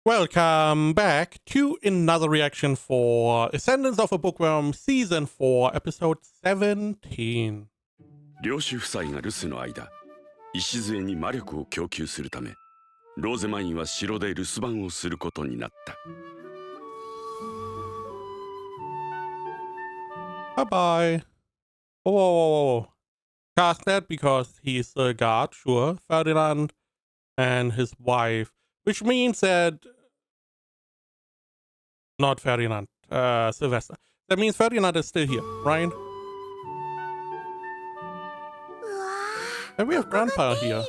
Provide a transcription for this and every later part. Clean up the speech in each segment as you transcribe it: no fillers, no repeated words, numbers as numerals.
Welcome back to another reaction for Ascendance of a Bookworm Season 4, Episode 17. 領主夫妻が留守の間、礎に魔力を供給するため、ローゼマインは城で留守番をすることになった。Bye bye. Whoa, whoa, whoa, whoa. Cast that because he's a guard, sure. Ferdinand and his wife, which means that. Not Ferdinand, Sylvester. That means Ferdinand is still here, right? And we have Grandpa here.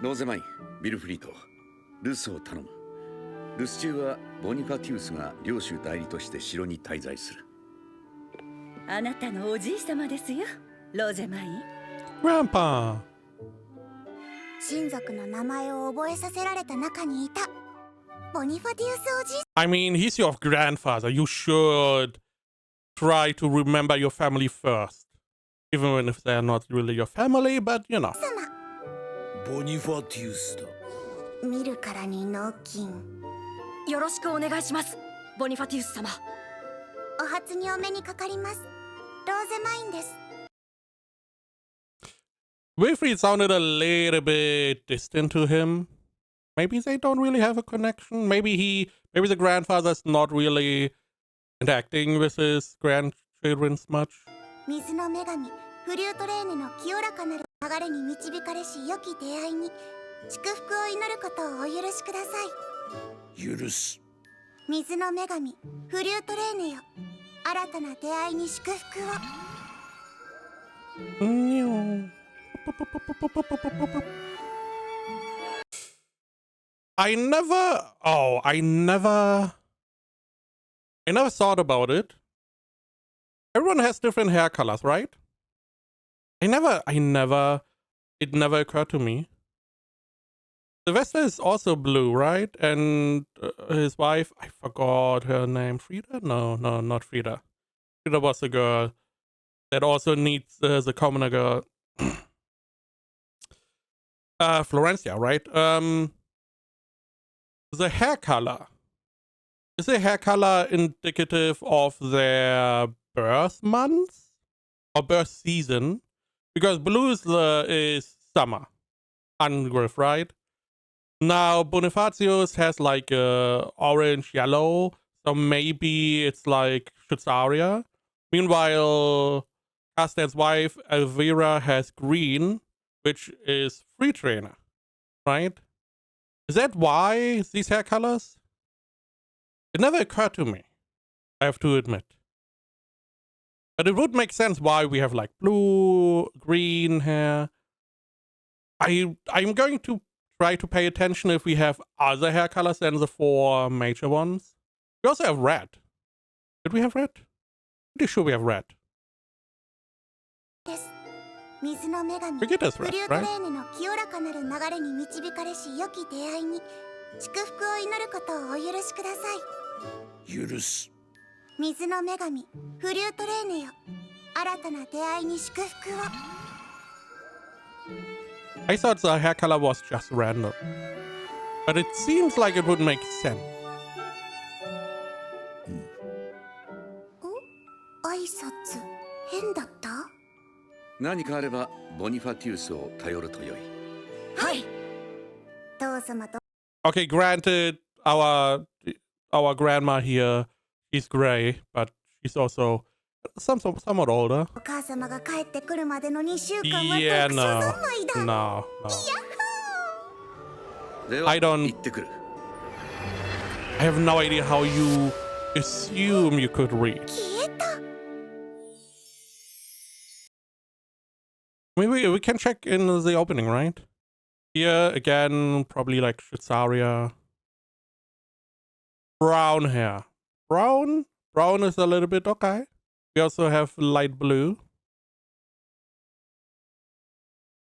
ローゼマイン、ビルフリート、留守を頼む。留守中はボニファティウスが領主代理として城に滞在する。あなたのおじい様ですよ、ローゼマイン。Grandpa. 親族の名前を覚えさせられた中にいた。ボニファティウスおじい。I mean, he's your grandfather. You should try to remember your family first. Even if they're not really your family, but you know. ボニファティウスだ。見るからに脳筋。よろしくお願いします、ボニファティウス様。お初にお目にかかります。ローゼマインです。Wilfried sounded a little bit distant to him. Maybe they don't really have a connection. Maybe the grandfather's not really interacting with his grandchildren much. 水の女神、フリュートレーネの清らかなる流れに導かれし良き出会いに祝福を祈ることをお許しください。許す。水の女神、フリュートレーネよ。新たな出会いに祝福を。I never thought about it. Everyone has different hair colors, right? It never occurred to me. Sylvester is also blue, right? And his wife, I forgot her name. Frida? No, not Frida. Frida was a girl that also needs the commoner girl. Florencia, right? The hair color. Is the hair color indicative of their birth month or birth season? Because blue is summer, Ungriff, right? Now Bonifacius has like orange yellow, so maybe it's like Schutzaria. Meanwhile, Castan's wife Elvira has green, which is free trainer, right? Is that why these hair colors? It never occurred to me, I have to admit. But it would make sense why we have like blue, green hair. I'm going to try to pay attention if we have other hair colors than the four major ones. We also have red. Did we have red? Pretty sure we have red. 水の女神、フ Forget this リ red, ュートレ right? ーネの清らかなる流れに導かれし良き出会いに祝福を祈ることをお許しください。許す。水の女神、フリュートレーネよ。新たな出会いに祝福を。I thought the hair color was just random. But it seems like it would make sense. 挨拶変だった？何かあればボニファティウスを頼るとよい。はい。どう様と。 Okay, granted, our grandma here, she's gray, but she's also somewhat older. お母様が帰ってくるまでの2週間は Yeah, 読書三昧だ。 no. では I don't- 行ってくる。I have no idea how you assume you could read. 消えた。Maybe we can check in the opening, right? Here again, probably like Schutzaria. Brown hair. Brown is a little bit okay. We also have light blue.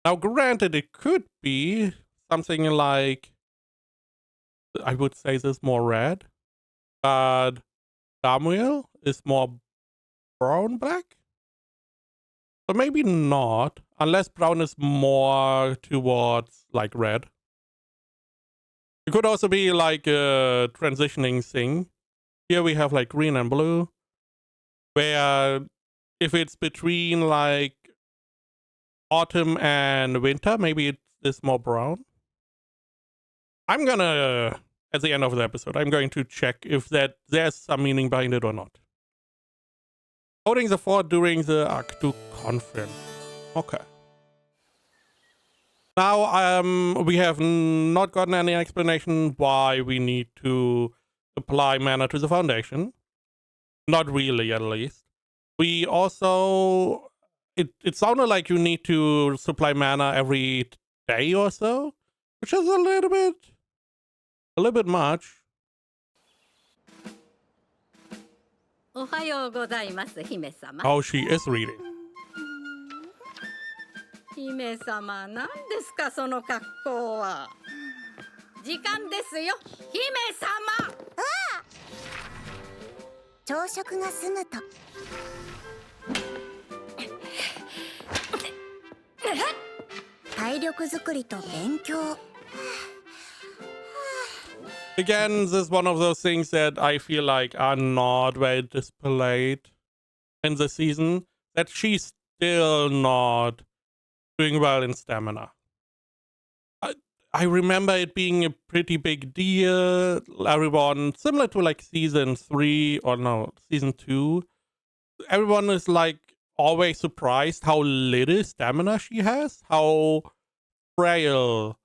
Now, granted, it could be something like, I would say this more red, but Samuel is more brown black. So maybe not, unless brown is more towards like red. It could also be like a transitioning thing. Here we have like green and blue, where if it's between like autumn and winter, maybe it is more brown. I'm gonna, at the end of the episode, I'm going to check if there's some meaning behind it or not. Holding the fort during the Archduke conference. Okay. Now, we have not gotten any explanation why we need to apply mana to the foundation. Not really, at least. We also... It sounded like you need to supply mana every day or so, which is a little bit much. おはようございます姫様。 Oh, she is reading. 姫様、何ですかその格好は。時間ですよ、姫様。朝食が済むと体力づくりと勉強。 Again, this is one of those things that I feel like are not very displayed in the season. That she's still not doing well in stamina. I remember it being a pretty big deal. Everyone, similar to like season 3 or no, season 2, everyone is like always surprised how little stamina she has, how frail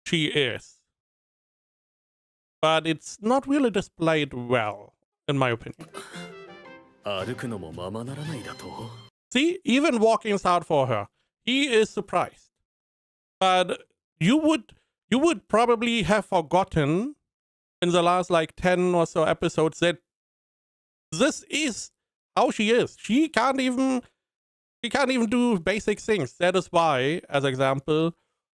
she is. But it's not really displayed well, in my opinion. See, even walking is hard for her. He is surprised. But you would probably have forgotten in the last like 10 or so episodes that this is how she is. She can't even do basic things. That is why, as example,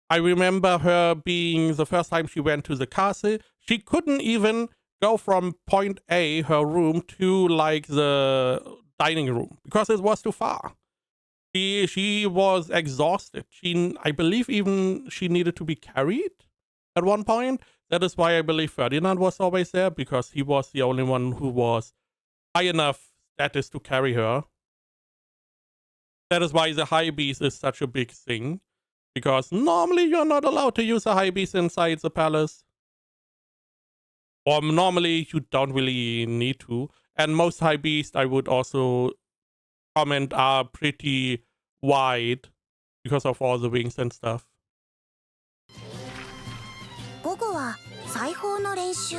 I remember her being the first time she went to the castle, she couldn't even go from point A, her room, to like the dining room because it was too far. She was exhausted. I believe even she needed to be carried at one point. That is why I believe Ferdinand was always there, because he was the only one who was high enough status to carry her. That is why the high beast is such a big thing, because normally you're not allowed to use a high beast inside the palace. Or normally you don't really need to. And most high beasts, I would also comment, are pretty wide because of all the wings and stuff. 午後は裁縫の練習。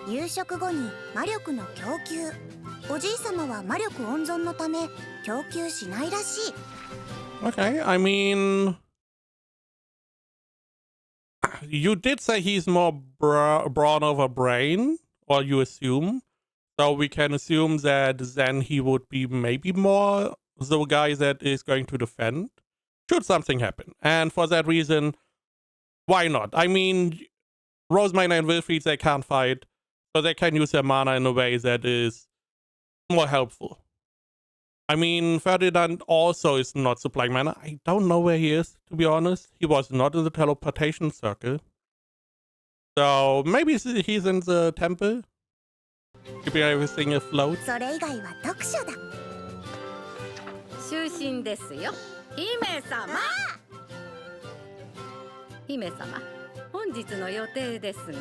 夕食後に魔力の供給。おじいさまは魔力温存のため供給しないらしい。Okay, I mean, you did say he's more broad of a brain, or you assume. So we can assume that then he would be maybe more the guy that is going to defend, should something happen. And for that reason, why not? I mean, Rosemary and Wilfried, they can't fight, so they can use their mana in a way that is more helpful. I mean, Ferdinand also is not supplying mana. I don't know where he is, to be honest. He was not in the teleportation circle. So maybe he's in the temple, keeping everything afloat. それ以外は読書だ。就寝ですよ、姫様。姫様、本日の予定ですが。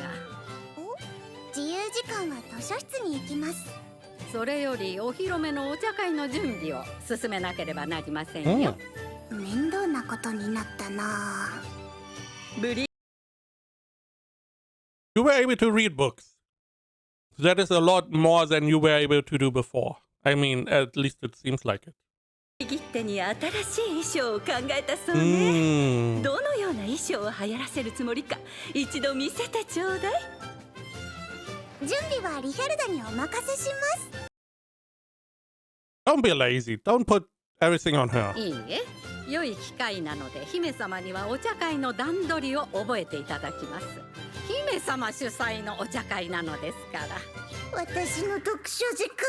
自由時間は図書室に行きます。それよりお披露目のお茶会の準備を進めなければなりませんよ。面倒なことになったな。You were able to read books. That is a lot more than you were able to do before. I mean, at least it seems like it. 切手に新しい衣装を考えたそうね。どのような衣装を流行らせるつもりか一度見せてちょうだい。準備はリヒャルダにお任せします。Don't be lazy. Don't put everything on her. いいえ、良い機会なので姫様にはお茶会の段取りを覚えていただきます。姫様主催のお茶会なのですから。私の読書時間。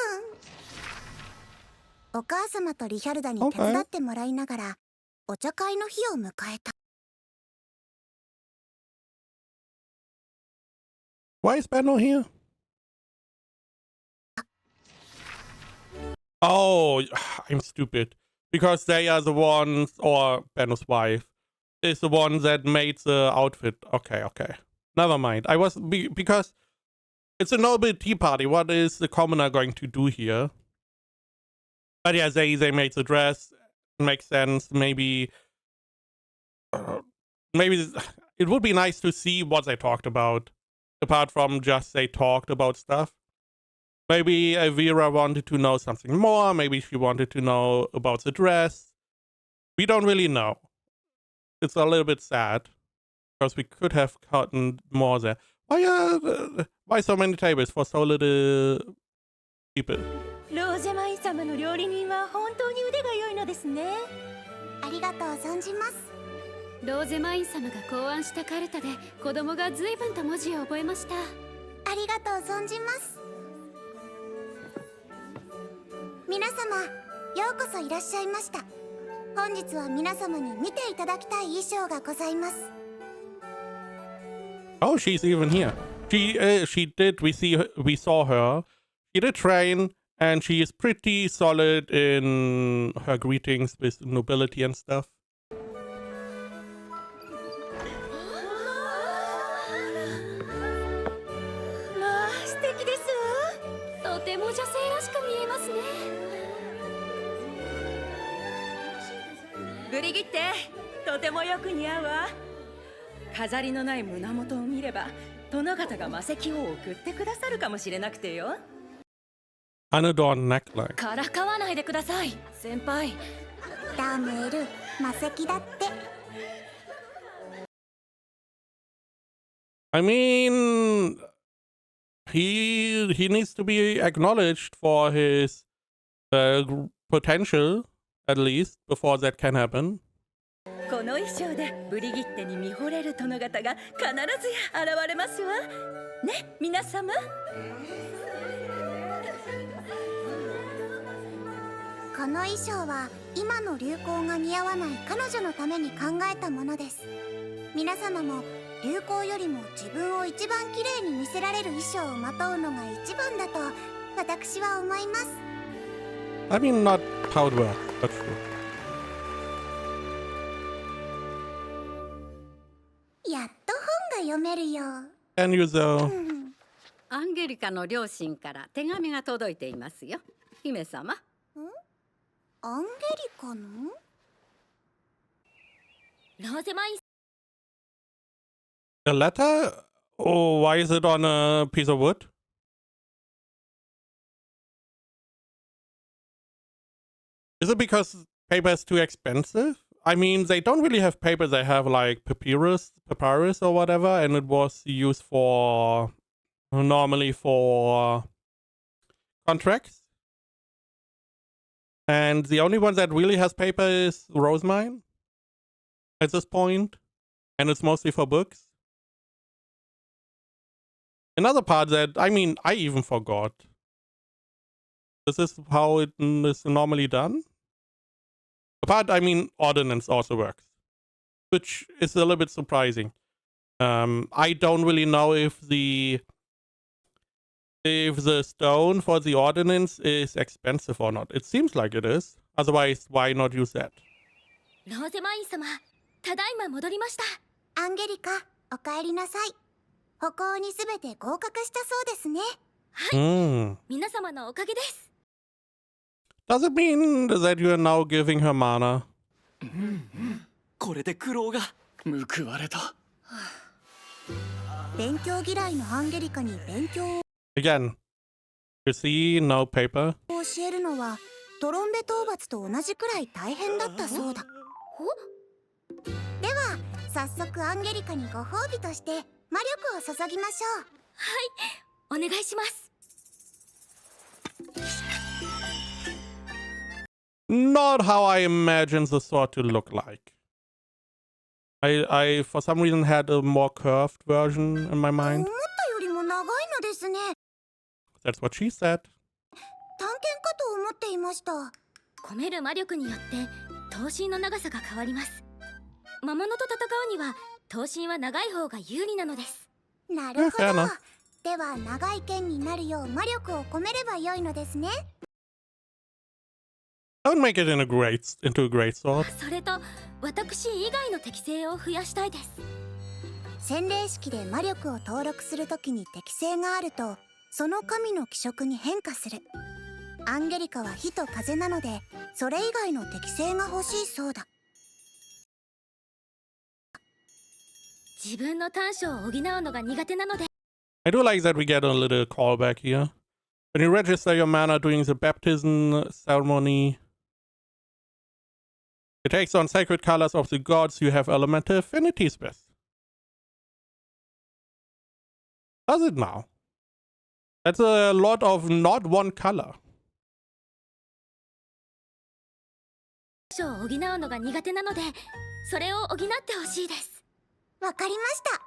お母様とリヒャルダに手伝ってもらいながら、お茶会の日を迎えた。Why is Benno here? Oh, I'm stupid. Because they are the ones, or Benno's wife is the one that made the outfit. Okay, okay. Never mind. I was, because it's a noble tea party. What is the commoner going to do here? But yeah, they made the dress. Makes sense. Maybe maybe it would be nice to see what they talked about, apart from just they talked about stuff. Maybe Vera wanted to know something more. Maybe she wanted to know about the dress. We don't really know. It's a little bit sad because we could have gotten more there. Why so many tables for so little people? ローゼマイン様の料理人は本当に腕が良いのですね。ありがとう存じます。ローゼマイン様が考案したカルタで子供が随分と文字を覚えました。ありがとう存じます。皆様、ようこそいらっしゃいました。本日は皆様に見ていただきたい衣装がございます。Oh, she's even here. She did. We saw her. She did train, and she is pretty solid in her greetings with nobility and stuff. まあ素敵ですわ。とても女性らしく見えますね。ブリギッテ、とてもよく似合うわ。飾りのない胸元を見れば殿方が魔石を送ってくださるかもしれなくてよ。Unadorned neckline. からかわないでください、先輩。ダムエル、魔石だって。I mean, he needs to be acknowledged for his potential, at least, before that can happen. この衣装でブリギッテに見惚れる殿方が必ずや現れますわ。ね、皆様。この衣装は今の流行が似合わない彼女のために考えたものです。皆様も流行よりも自分を一番綺麗に見せられる衣装をまとうのが一番だと私は思います。I mean, not how it works, but true. やっと本が読めるよ。Can you though? アンゲリカの両親から手紙が届いていますよ。姫様。アンゲリカの？ローゼマイン。 A letter? Oh, why is it on a piece of wood? Is it because paper is too expensive? I mean, they don't really have paper. They have like papyrus or whatever, and it was used for normally for contracts. And the only one that really has paper is Rosemine at this point, and it's mostly for books. Another part that, I mean, I even forgot. This is how it is normally done. Apart, I mean, ordnance also works, which is a little bit surprising. I don't really know if the stone for the ordnance is expensive or not. It seems like it is. Otherwise, why not use that? ローゼマイン様、ただいま戻りました。アンゲリカ、お帰りなさい。歩行にすべて合格したそうですね。はい。皆様のおかげです。 Does it mean that you are now giving her mana? これで苦労が報われた。勉強嫌いのアンゲリカに勉強を Again, you see, no paper. 教えるのはトロンベ討伐と同じくらい大変だったそうだ。では早速アンゲリカにご褒美として魔力を注ぎましょう。はい、お願いします。 Not how I imagined the sword to look like. I for some reason had a more curved version in my 思 mind. ったよりも長いのですね。 That's what she said. 探検かと思っていました。込める魔力によって刀身の長さが変わります。魔物と戦うには刀身は長い方が有利なのです。なるほど。Fair enough. では長い剣になるよう魔力を込めれば良いのですね。Don't make it into a great sword. それと私以外の適性を増やしたいです。洗礼式で魔力を登録するときに適性があるとその神の気色に変化する。アンゲリカは火と風なのでそれ以外の適性が欲しいそうだ。自分の短所を補うのが苦手なので。 I do like that we get a little callback here. When you register your mana during the baptism ceremony, it takes on sacred colors of the gods you have elemental affinities with. Does it now? That's a lot of not one color. 短所を補うのが苦手なので、それを補ってほしいです。わかりました。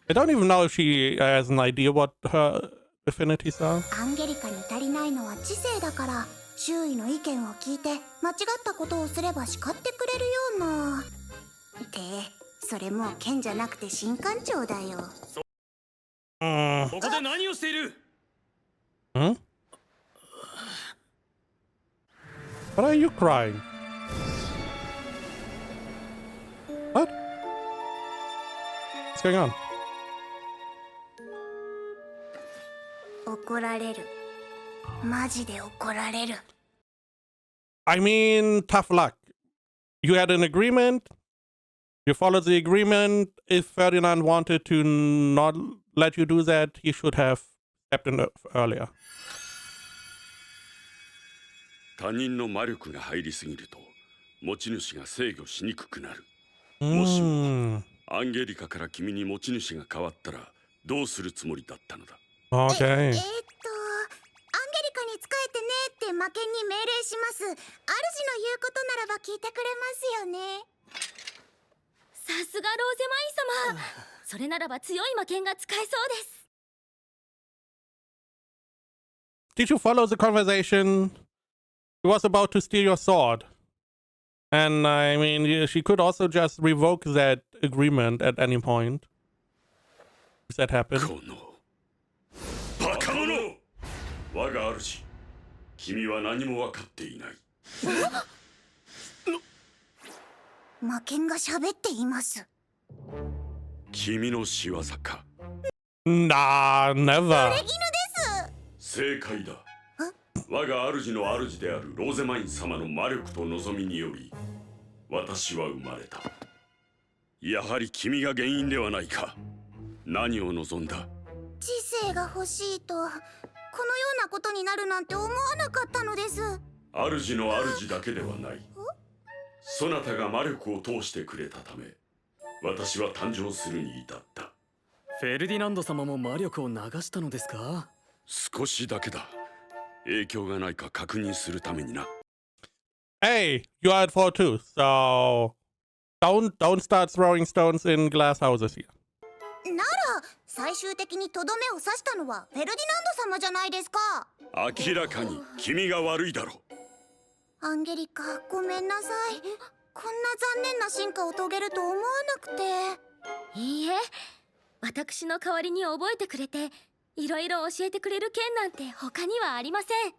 I don't even know if she has an idea what her affinities are. アンゲリカに足りないのは知性だから、周囲の意見を聞いて間違ったことをすれば叱ってくれるような。ってそれもう剣じゃなくて神官長だよ。ここで何をしているHmm? What are you crying? What? What's going on? 怒られる。マジで怒られる。I mean, tough luck. You had an agreement. You followed the agreement. If Ferdinand wanted to not let you do that, he should have stepped in earlier. 他人の魔力が入りすぎると持ち主が制御しにくくなる。もしもアンゲリカから君に持ち主が変わったらどうするつもりだったのだ。 Okay. アンゲリカに仕えてねって魔剣に命令します。主の言うことならば聞いてくれますよね。さすがローゼマイン様。それならば強い魔剣が使えそうです。 Did you follow the conversation? He was about to steal your sword. And I mean, she could also just revoke that agreement at any point. If that happened. このバカ者！我が主、君は何も分かっていない。魔剣が喋っています。君の仕業か。Nah, never. 正解だ。我が主の主であるローゼマイン様の魔力と望みにより私は生まれた。やはり君が原因ではないか。何を望んだ？知性が欲しいと、このようなことになるなんて思わなかったのです。主の主だけではない。そなたが魔力を通してくれたため私は誕生するに至った。フェルディナンド様も魔力を流したのですか？少しだけだ。影響がないか確認するためにな。Hey, you are at 4 too, so don't start throwing stones in glass houses here. なら最終的にとどめを刺したのはフェルディナンド様じゃないですか。明らかに君が悪いだろ。アンゲリカ、ごめんなさい。こんな残念な進化を遂げると思わなくて。いいえ、私の代わりに覚えてくれていろいろ教えてくれる剣なんて他にはありません。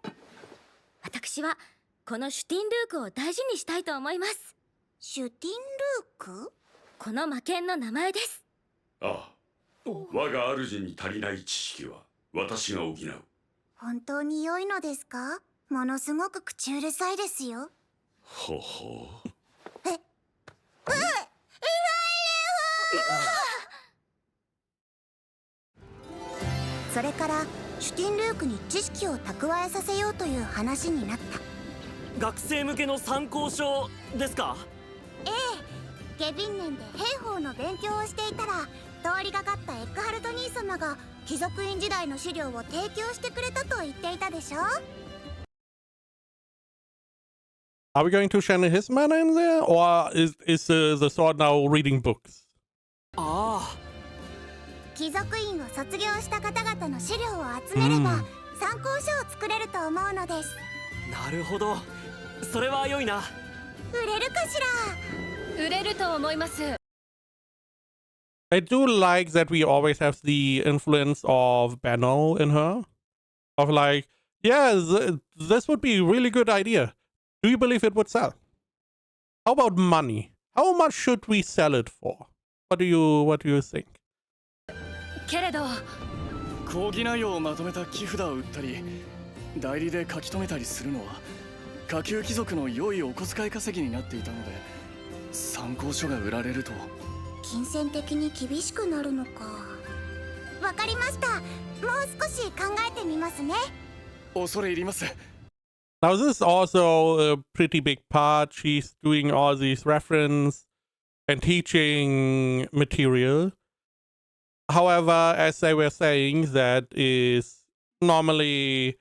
私はこのシュティンルークを大事にしたいと思います。シュティンルーク？この魔剣の名前です。ああ、我が主に足りない知識は私が補う。本当に良いのですか？ものすごく口うるさいですよ。ほほう。それからシュティンルークに知識を蓄えさせようという話になった。学生向けの参考書ですか？ええ、ケビンネンで兵法の勉強をしていたら通りがかったエックハルト兄様が貴族院時代の資料を提供してくれたと言っていたでしょ。 Are we going to channel his mana in there, or is the sword now reading books? ああ、貴族院を卒業した方々の資料を集めれば参考書を作れると思うのです。なるほど。それは良いな。売れるかしら？売れると思います。I do like that we always have the influence of Benno in her. Of like, yeah, this would be a really good idea. Do you believe it would sell? How about money? How much should we sell it for? What do you think? けれど講義内容をまとめた木札を売ったり代理で書き留めたりするのは下級貴族の良いお小遣い稼ぎになっていたので参考書が売られると金銭的に厳しくなるのか。わかりました。もう少し考えてみますね。恐れ入ります。 Now this is also a pretty big part. She's doing all these reference and teaching material. However, as they were saying, that is normally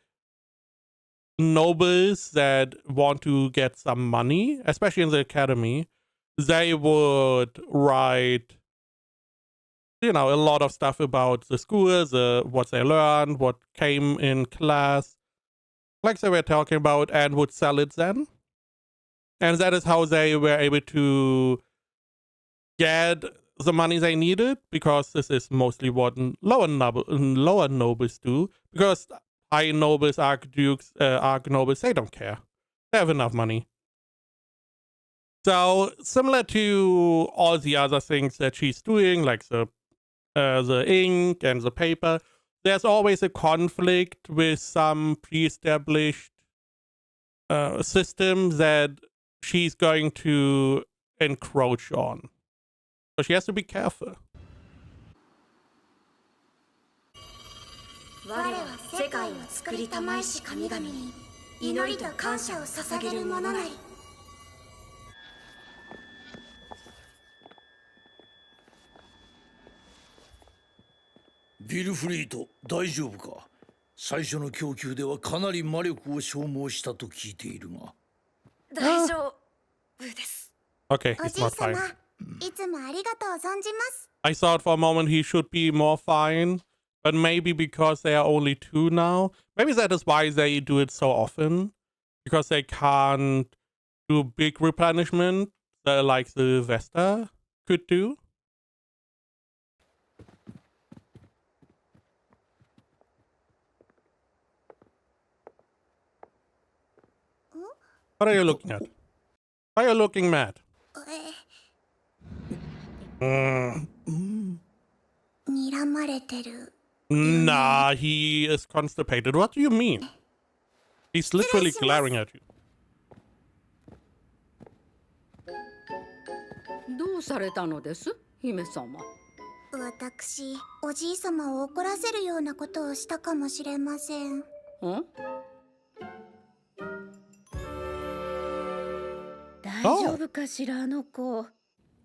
nobles that want to get some money, especially in the academy. They would write, a lot of stuff about the school, what they learned, what came in class, like they were talking about, and would sell it then. And that is how they were able to get the money they needed, because this is mostly what lower nobles do, because high nobles, archdukes, archnobles, they don't care. They have enough money. So similar to all the other things that she's doing, like the ink and the paper, there's always a conflict with some pre-established system that she's going to encroach on. So she has to be careful. 我は世界を作りたまえし神々に祈りと感謝を捧げるものなり。ビルフリート、大丈夫か？最初の供給ではかなり魔力を消耗したと聞いているが。大丈夫です。 Okay, お he's じい not さ fine. ま、いつもありがとう存じます。I thought for a moment he should be more fine, but maybe because they are only 2 now. Maybe that is why they do it so often. Because they can't do big replenishment like the Vesta could do. What are you looking at? Why are you looking mad? 睨まれてる。 Nah, he is constipated. What do you mean? He's literally glaring at you. どうされたのです、姫様？私、おじいさまを怒らせるようなことをしたかもしれません。大丈夫かしら、あの子。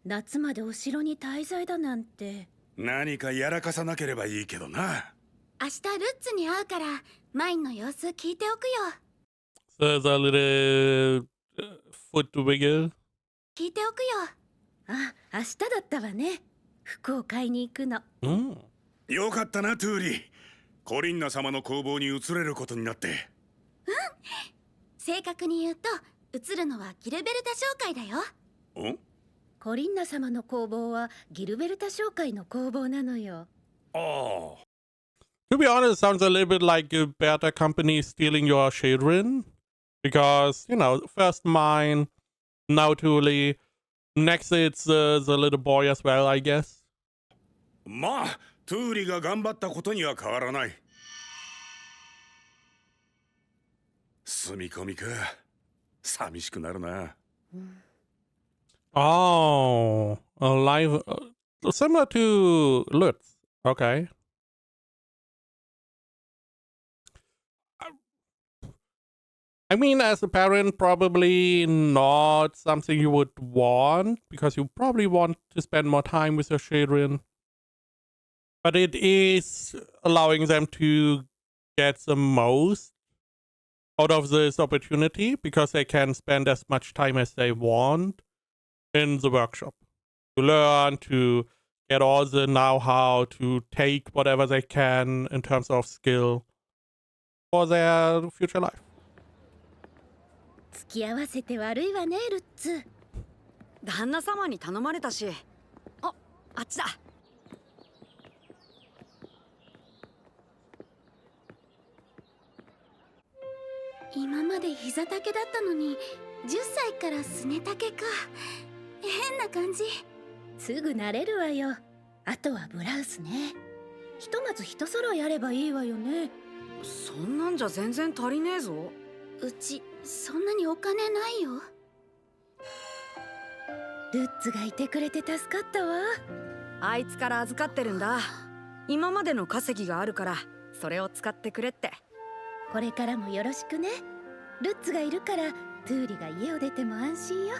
夏までお城に滞在だなんて。何かやらかさなければいいけどな。明日ルッツに会うからマインの様子聞いておくよ。There's a little foot wiggle. 聞いておくよ。あ、明日だったわね。服を買いに行くの。よかったな、トゥーリー。コリンナ様の工房に移れることになって。正確に言うと、移るのはギルベルタ商会だよ。コリンナ様の工房はギルベルタ商会の工房なのよ。To be honest, it sounds a little bit like a better company stealing your children. Because, first mine, now Thule, next it's the little boy as well, I guess. まあ、トゥーリが頑張ったことには変わらない。住み込みか。寂しくなるな。Oh, alive, similar to Lutz. Okay. I mean, as a parent, probably not something you would want, because you probably want to spend more time with your children. But it is allowing them to get the most out of this opportunity, because they can spend as much time as they want in the workshop to learn, to get all the know-how, to take whatever they can in terms of skill for their future life. 付き合わせて悪いわね、ルッツ。旦那様に頼まれたし。あっちだ。今まで膝丈だったのに10歳からすね丈か。変な感じ。すぐ慣れるわよ。あとはブラウスね。ひとまず一揃いあればいいわよね。そんなんじゃ全然足りねえぞ。うちそんなにお金ないよ。ルッツがいてくれて助かったわ。あいつから預かってるんだ。今までの稼ぎがあるからそれを使ってくれって。これからもよろしくね。ルッツがいるからトゥーリが家を出ても安心よ。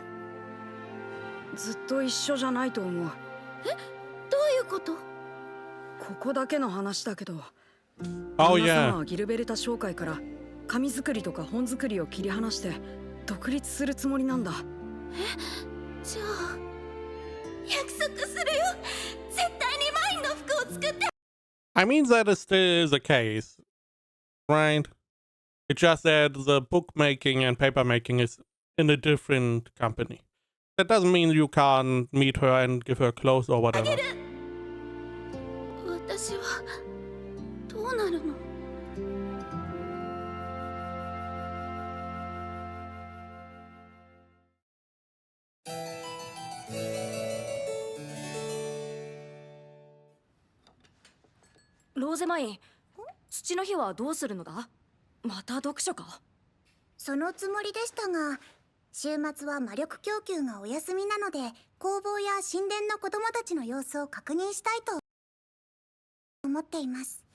ずっと一緒じゃないと思う。どういうこと？ここだけの話だけど、Oh 旦那 yeah. 様はギルベルタ商会から紙作りとか本作りを切り離して独立するつもりなんだ。じゃあ約束するよ。絶対にマインの服を作って。I mean, that is still the case, right? It's just that the bookmaking and papermaking is in a different company. That doesn't mean you can't meet her and give her clothes or whatever. 私はどうなるの？ローゼマイン、土の日はどうするのだ？また読書か？そのつもりでしたが、週末は魔力供給がお休みなので、工房や神殿の子供たちの様子を確認したいと思っています。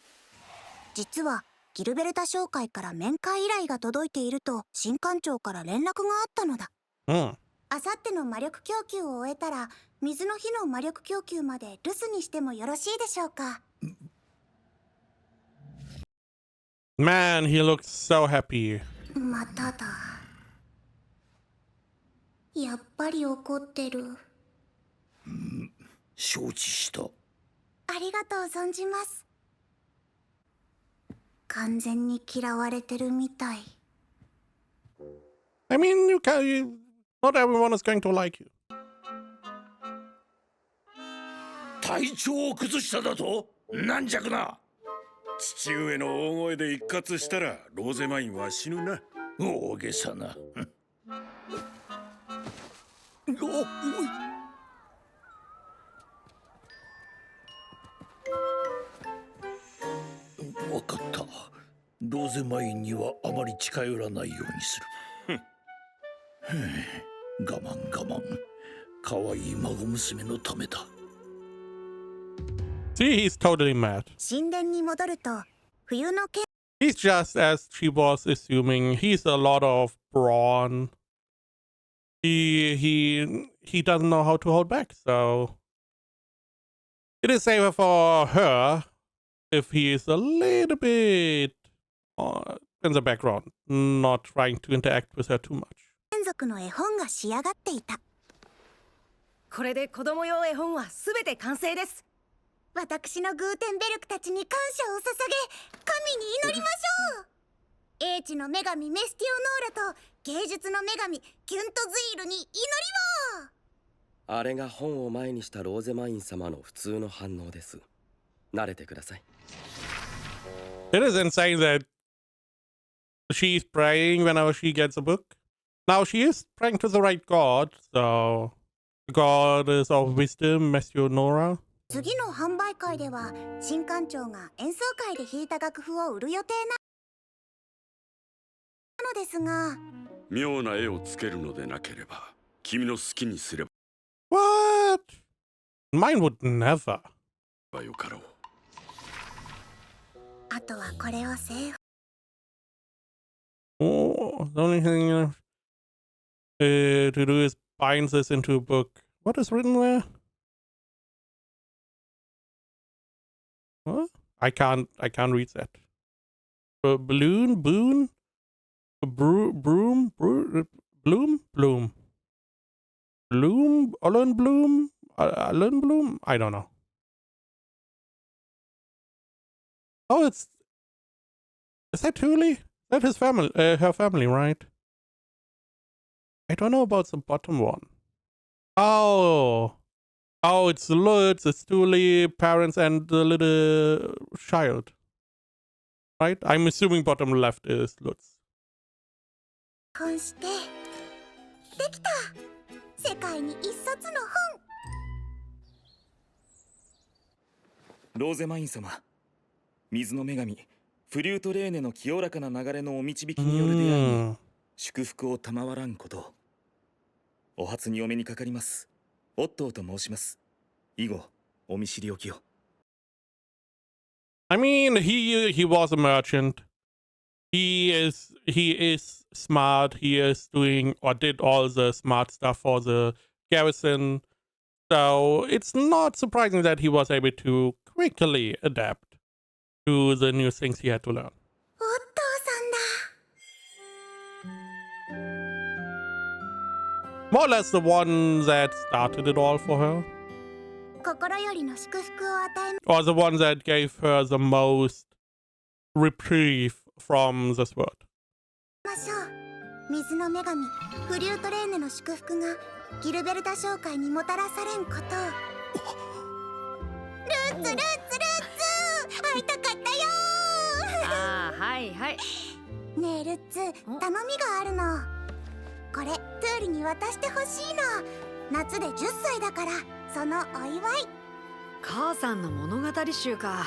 実はギルベルタ商会から面会依頼が届いていると新館長から連絡があったのだ。あさっての魔力供給を終えたら、水の日の魔力供給まで留守にしてもよろしいでしょうか。Man, he looks so happy. まただ。やっぱり怒ってる。承知した。ありがとう存じます。完全に嫌われてるみたい。I mean, not everyone is going to like you. 体調を崩しただと？軟弱な。父上の大声で一喝したらローゼマインは死ぬな。大げさな。わかった。ローゼマインにはあまり近寄らないようにする。我慢。可愛い孫娘のためだ。See, he's totally mad. 神殿に戻ると、冬の剣。He's just as she was assuming. He's a lot of brawn. He doesn't know how to hold back, so it is safer for her if he is a little bit in the background, not trying to interact with her too much. 眷属の絵本が仕上がっていた。これで子供用絵本はすべて完成です。私のグーテンベルクたちに感謝を捧げ、神に祈りましょう。英知の女神メスティオノーラと芸術の女神キュントズイルに祈りを。あれが本を前にしたローゼマイン様の普通の反応です。慣れてください。It is insane that she's praying whenever she gets a book. Now she is praying to the right god, so the god is of wisdom, Messionora. 次の販売会では新館長が演奏会で弾いた楽譜を売る予定なのですが、妙な絵をつけるのでなければ君の好きにすれ What? Mine would never. ばよかろう。あとはこれを製 Oh, the only thing to do is bind this into a book. What is written there? What? I can't read that. Balloon, boon, bloom, Allen bloom. I don't know. Oh, is that Thule? That his family, her family, right? I don't know about the bottom one. Oh, it's Lutz, it's Thule, parents, and the little child. Right? I'm assuming bottom left is Lutz. 本してできた。世界に一冊の本。ローゼマイン様、水の女神フリュートレーネの清らかな流れのお導きによる出会いに祝福を賜らんこと。お初にお目にかかります。オットーと申します。以後お見知りおきを。I mean, he was a merchant. He is smart. He is doing or did all the smart stuff for the garrison. So it's not surprising that he was able to quickly adapt to the new things he had to learn. お父さんだ。 More or less the one that started it all for her. 心よりの祝福を与え Or the one that gave her the most reprieve from the sword. ましょう。水の女神フリュートレーネの祝福がギルベルタ商会にもたらされんことを。ルーツ会いたかったよー。ああ、はいはい。ねえルッツ、頼みがあるの。これトゥーリに渡してほしいの。夏で10歳だからそのお祝い。母さんの物語集か。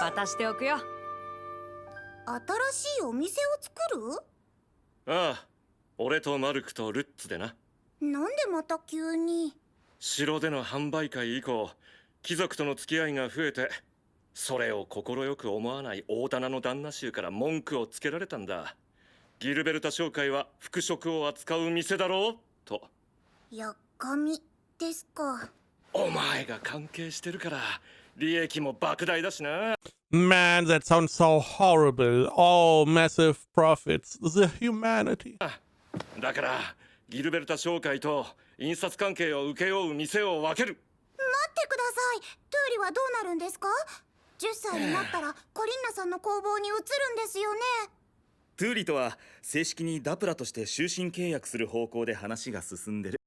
渡しておくよ。新しいお店を作る？ああ、俺とマルクとルッツでな。なんでまた急に？城での販売会以降、貴族との付き合いが増えて、それを快く思わない大棚の旦那衆から文句をつけられたんだ。ギルベルタ商会は服飾を扱う店だろうと。やっかみですか。お前が関係してるから利益も莫大だしな。Man, that sounds so horrible. Oh, massive profits. The humanity. だからギルベルタ商会と印刷関係を請け負う店を分ける。待ってください。トゥーリはどうなるんですか？10歳になったらコリンナさんの工房に移るんですよね。トゥーリとは正式にダプラとして終身契約する方向で話が進んでる。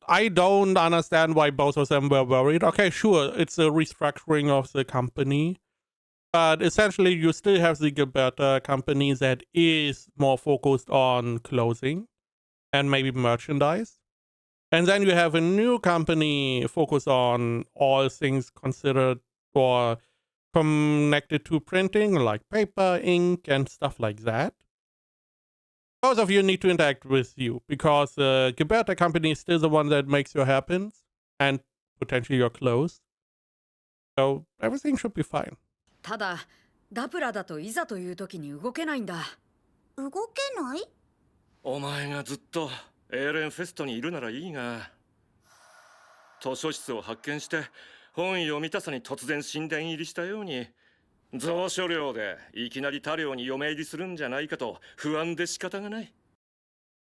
I don't understand why both of them were worried. Okay, sure, it's a restructuring of the company. But essentially, you still have the Gilberta company that is more focused on clothing and maybe merchandise. And then you have a new company focused on all things considered or connected to printing, like paper, ink, and stuff like that. Both of you need to interact with you because the Gilberta company is still the one that makes your hairpins and potentially your clothes. So everything should be fine. ただダプラだといざという時に動けないんだ。動けない？お前がずっとエーレンフェストにいるならいいが、図書室を発見して本読みたさに突然神殿入りしたように、蔵書寮でいきなり他寮に嫁入りするんじゃないかと不安で仕方がない。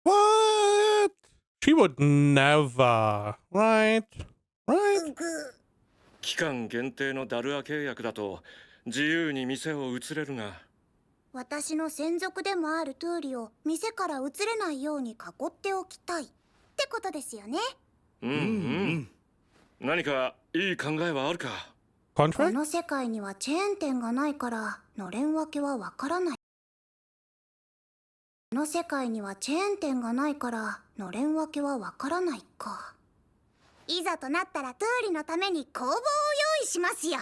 What? She would never. Right? Right? 期間限定のダルア契約だと自由に店を移れるが、私の専属でもあるトゥーリを店から移れないように囲っておきたいってことですよね。うんうん。何かいい考えはあるか？この世界にはチェーン店がないからのれん分けはわからない。この世界にはチェーン店がないからのれん分けはわからないか。いざとなったらトゥーリのために工房を用意しますよ。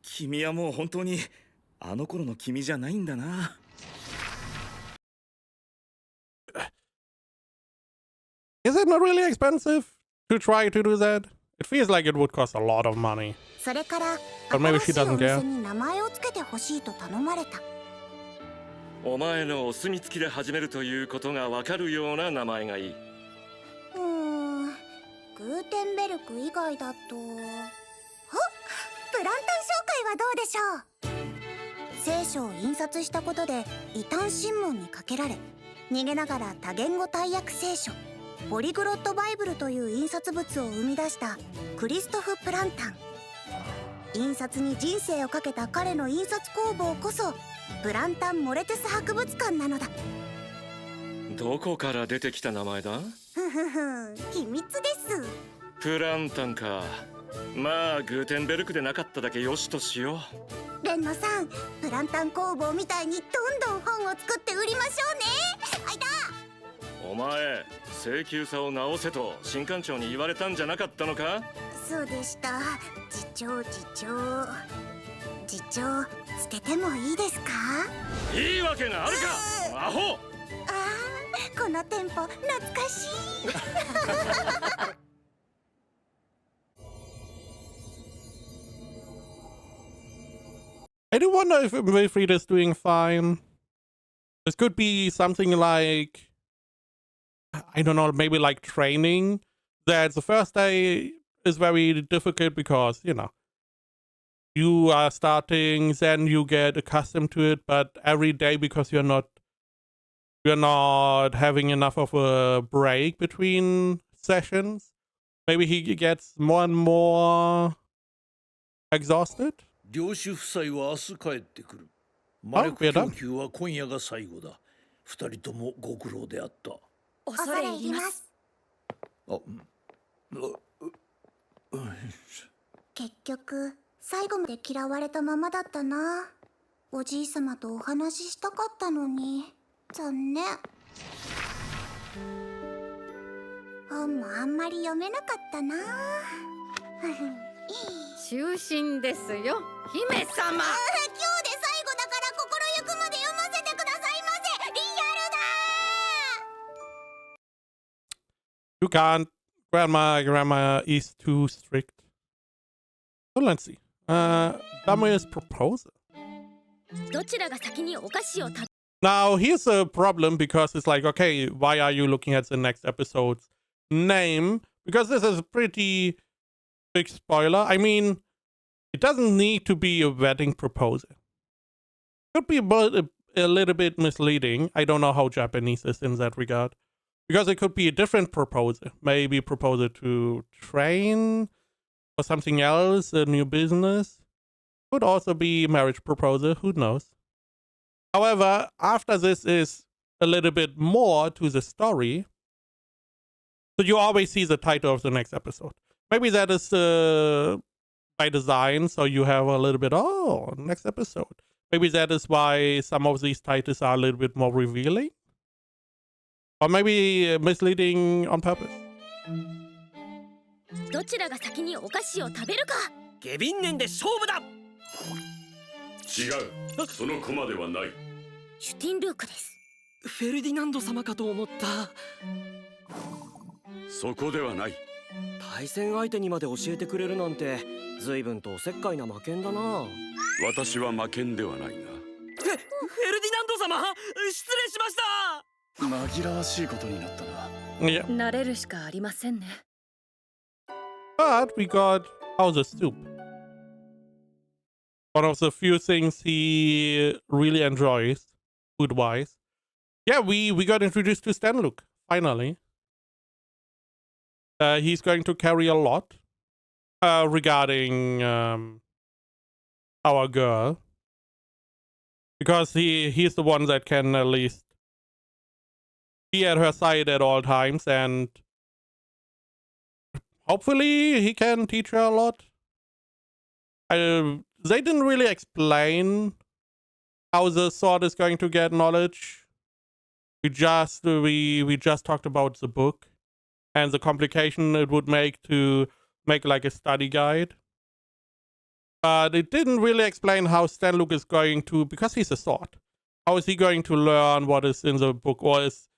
君はもう本当にあの頃の君じゃないんだな。Is it not really expensive to try to do that? It feels like it would cost a lot of money. それからBut maybe she 新しい doesn't お店 care. に名前を付けてほしいと頼まれた。お前のお墨付きで始めるということがわかるような名前がいい。グーテンベルク以外だとプランタン商会はどうでしょう。聖書を印刷したことで異端審問にかけられ、逃げながら多言語大訳聖書ポリグロットバイブルという印刷物を生み出したクリストフ・プランタン。印刷に人生をかけた彼の印刷工房こそプランタン・モレテス博物館なのだ。どこから出てきた名前だ？ふふふ、秘密です。プランタンか。まあグーテンベルクでなかっただけよしとしよう。で天野さん、プランタン工房みたいにどんどん本を作って売りましょうね。あいだ。お前、請求差を直せと新館長に言われたんじゃなかったのか？そうでした。次長、捨ててもいいですか？いいわけがあるか、アホ！このテンポ懐かしい。I do wonder if Wilfried is doing fine. This could be something like, I don't know, maybe like training. That the first day is very difficult because, you know, you are starting, then you get accustomed to it, but every day, because you're not having enough of a break between sessions, maybe he gets more and more exhausted. 領主夫妻は明日帰ってくる。魔力供給は今夜が最後だ。二人ともご苦労であった。恐れ入ります。結局最後まで嫌われたままだったな。おじいさまとお話ししたかったのに残念。本もあんまり読めなかったな。就寝ですよ、姫様。今日で最後だから心ゆくまで読ませてくださいませ。リYou can't. Grandma is too strict. So let's see. Damu's proposal. Now here's a problem because it's like, okay, why are you looking at the next episode's name? Because this is a pretty big spoiler. I mean, it doesn't need to be a wedding proposal. Could be a little bit misleading. I don't know how Japanese is in that regard. Because it could be a different proposal. Maybe proposal to train or something else, a new business. Could also be marriage proposal, who knows. However, after this is a little bit more to the story. So you always see the title of the next episode. Maybe that is by design, so you have a little bit, oh, next episode. Maybe that is why some of these titles are a little bit more revealing. Or maybe misleading on purpose. どちらが先にお菓子を食べるか。下品年で勝負だ。違う、その駒ではない。シュティンルークです。フェルディナンド様かと思った。そこではない。対戦相手にまで教えてくれるなんて随分とおせっかいな魔剣だな。私は魔剣ではないが。フェルディナンド様、失礼しました。紛らわしいことになったな。Yeah. 慣れるしかありませんね。But we got Hauser Soup. One of the few things he really enjoys, food-wise. Yeah, we got introduced to Stenluke, finally. He's going to carry a lot regarding our girl. Because he's the one that can at least be at her side at all times, and hopefully he can teach her a lot. They didn't really explain how the sword is going to get knowledge. We just talked about the book and the complication it would make to make like a study guide. But it didn't really explain how Stenluke is going to, because he's a sword. How is he going to learn what is in the book, or is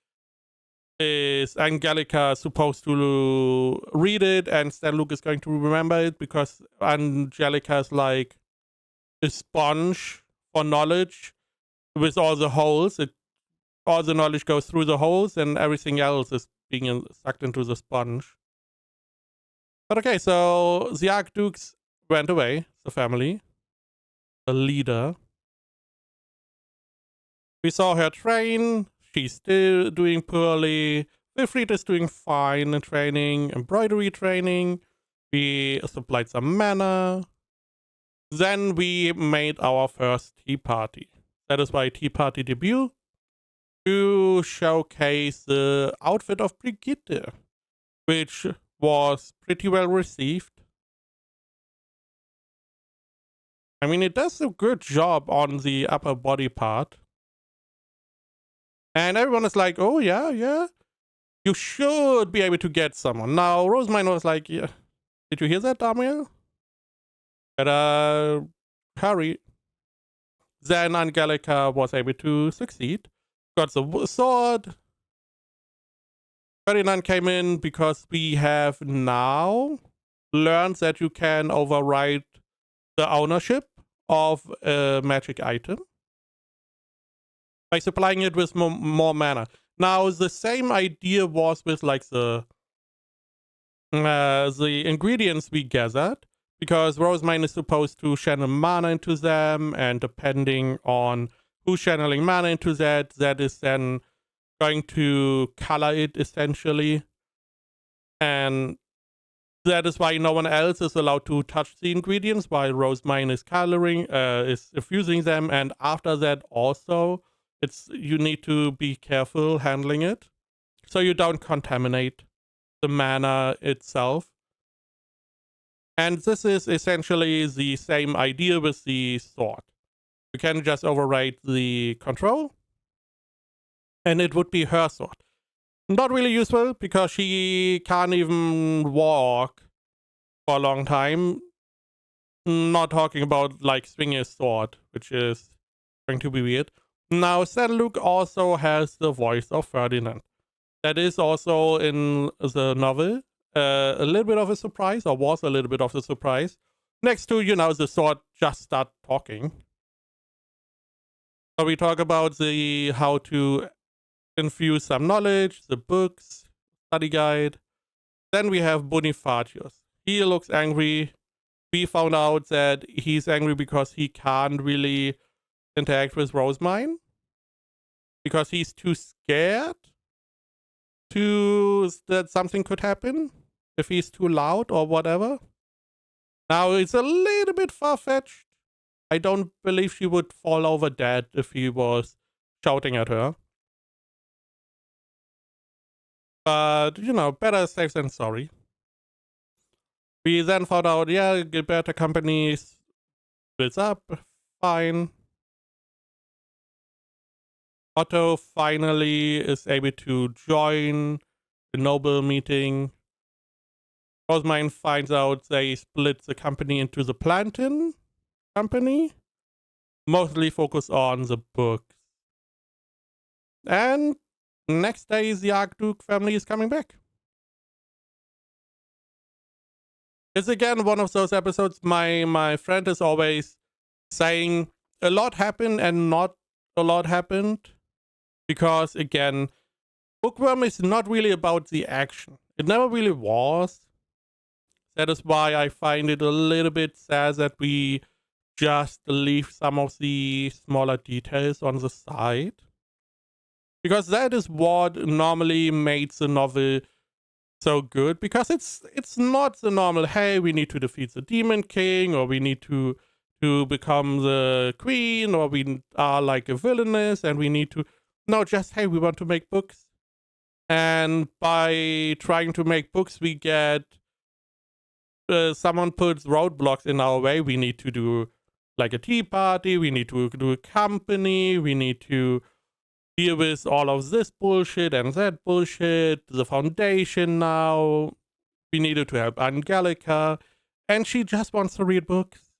Angelica supposed to read it and Stenluke is going to remember it, because Angelica is like a sponge for knowledge with all the holes. All the knowledge goes through the holes and everything else is being sucked into the sponge. But okay, so the Archdukes went away, the family, the leader. We saw her train. She's still doing poorly. Wilfried is doing fine in training, embroidery training. We supplied some mana. Then we made our first tea party. That is why tea party debut, to showcase the outfit of Brigitte, which was pretty well received. I mean, it does a good job on the upper body part. And everyone is like, oh, yeah, yeah. You should be able to get someone. Now, Rosemine was like, yeah. Did you hear that, Damiel? Better hurry. Then Angelica was able to succeed. Got the sword. 39 came in because we have now learned that you can override the ownership of a magic item by supplying it with more mana. Now, the same idea was with like the ingredients we gathered, because Rosemine is supposed to channel mana into them, and depending on who's channeling mana into that, that is then going to color it essentially. And that is why no one else is allowed to touch the ingredients while Rosemine is coloring, is infusing them. And after that also, you need to be careful handling it so you don't contaminate the mana itself. And this is essentially the same idea with the sword. You can just override the control, and it would be her sword. Not really useful because she can't even walk for a long time. Not talking about like swinging a sword, which is going to be weird. Now, Stenluke also has the voice of Ferdinand. That is also in the novel. A little bit of a surprise, or was a little bit of a surprise. Next to, the sword just start talking. So we talk about how to infuse some knowledge, the books, study guide. Then we have Bonifacius. He looks angry. We found out that he's angry because he can't really interact with Rosemine, because he's too scared that something could happen if he's too loud or whatever. Now, it's a little bit far-fetched. I don't believe she would fall over dead if he was shouting at her. But, better safe than sorry. We then found out, yeah, Gilberta Company splits up. Fine. Otto finally is able to join the noble meeting. Rosemine finds out they split the company into the Plantin Company. Mostly focus on the books. And next day, the Archduke family is coming back. It's again one of those episodes my friend is always saying a lot happened and not a lot happened. Because again, Bookworm is not really about the action. It never really was. That is why I find it a little bit sad that we just leave some of the smaller details on the side. Because that is what normally makes the novel so good. Because it's not the normal, hey, we need to defeat the Demon King, or we need to become the queen, or we are like a villainess and we need to... No, just, hey, we want to make books. And by trying to make books, we get... someone puts roadblocks in our way. We need to do like a tea party. We need to do a company. We need to deal with all of this bullshit and that bullshit. The foundation now. We needed to help Angelica. And she just wants to read books.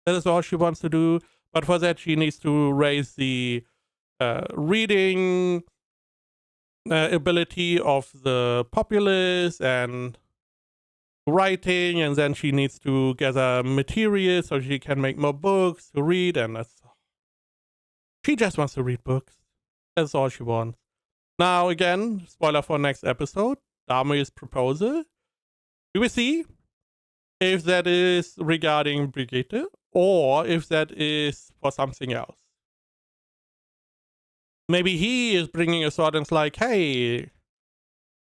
That is all she wants to do. But for that, she needs to raise the reading ability of the populace and writing, and then she needs to gather materials so she can make more books to read, and she just wants to read books. That's all she wants. Now, again, spoiler for next episode, Damiel's proposal. We will see if that is regarding Brigitte or if that is for something else. Maybe he is bringing a sword and it's like, hey,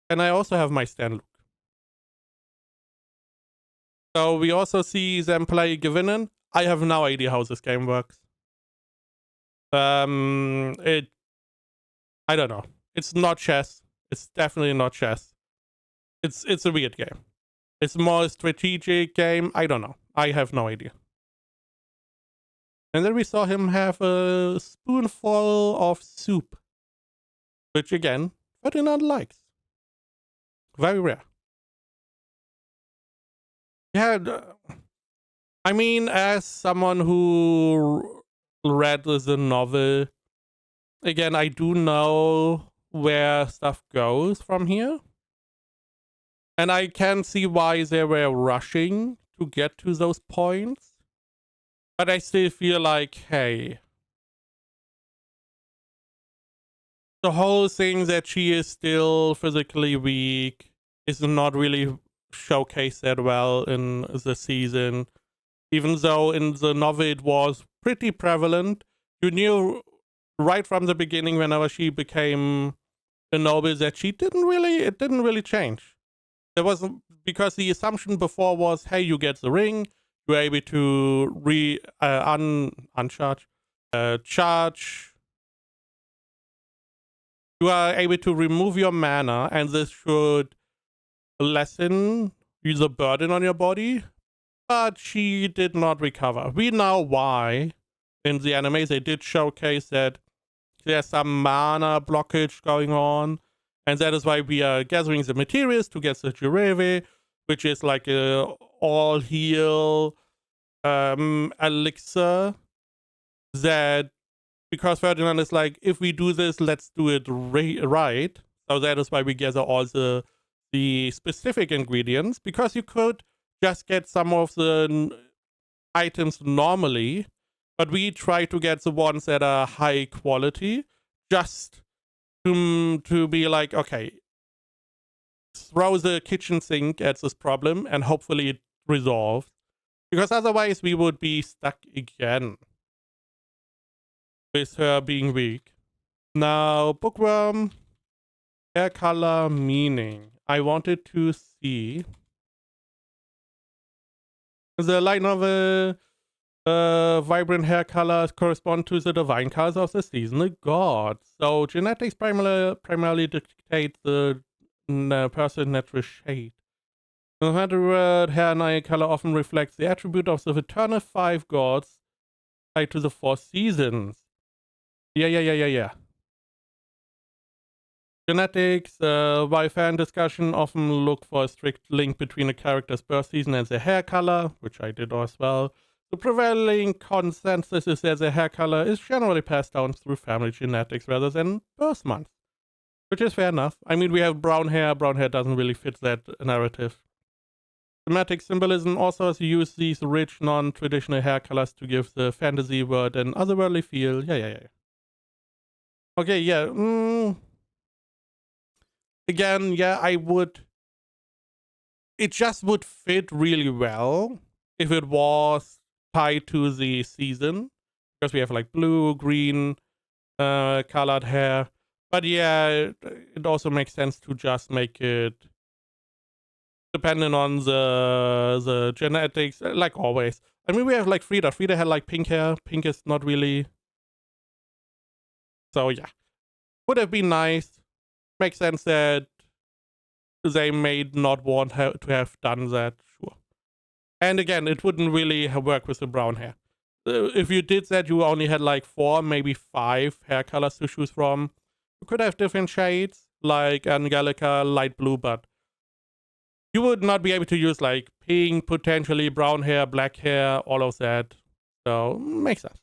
can I also have my Stenluke? So we also see them play Gewinnen. I have no idea how this game works. I don't know. It's not chess. It's definitely not chess. It's a weird game. It's more a strategic game. I don't know. I have no idea. And then we saw him have a spoonful of soup, which again, Ferdinand likes. Very rare. Yeah, I mean, as someone who read the novel, again, I do know where stuff goes from here. And I can see why they were rushing to get to those points. But I still feel like, hey, the whole thing that she is still physically weak is not really showcased that well in the season. Even though in the novel it was pretty prevalent. You knew right from the beginning, whenever she became a noble, that it didn't really change. There was, because the assumption before was, hey, you get the ring, you're able to charge. You are able to remove your mana, and this should lessen the burden on your body. But she did not recover. We know why. In the anime, they did showcase that there's some mana blockage going on, and that is why we are gathering the materials to get the Jureve, which is like a all heal elixir. That, because Ferdinand is like, if we do this, let's do it right. So that is why we gather all the specific ingredients, because you could just get some of the items normally, but we try to get the ones that are high quality, just to be like, okay, throw the kitchen sink at this problem and hopefully it resolves, because otherwise we would be stuck again with her being weak. Now, Bookworm, hair color meaning. I wanted to see the light novel. Vibrant hair colors correspond to the divine colors of the seasonal god. So genetics primarily dictate the person's natural shade. The red hair and eye color often reflects the attribute of the eternal 5 gods tied to the 4 seasons. Yeah. Genetics, while fan discussion often look for a strict link between a character's birth season and their hair color, which I did as well. The prevailing consensus is that their hair color is generally passed down through family genetics rather than birth month, which is fair enough. I mean, we have brown hair. Brown hair doesn't really fit that narrative. Thematic symbolism also has used these rich, non-traditional hair colors to give the fantasy world an otherworldly feel. Yeah. Okay, yeah. Again, yeah, I would... It just would fit really well if it was tied to the season, because we have like blue, green, colored hair. But yeah, it also makes sense to just make it dependent on the genetics, like always. I mean, we have like Frida. Frida had like pink hair. Pink is not really... So yeah, would have been nice. Makes sense that they may not want her to have done that, sure. And again, it wouldn't really work with the brown hair. If you did that, you only had like 4, maybe 5 hair colors to choose from. You could have different shades, like Angelica, light blue, but you would not be able to use like pink, potentially brown hair, black hair, all of that. So, makes sense.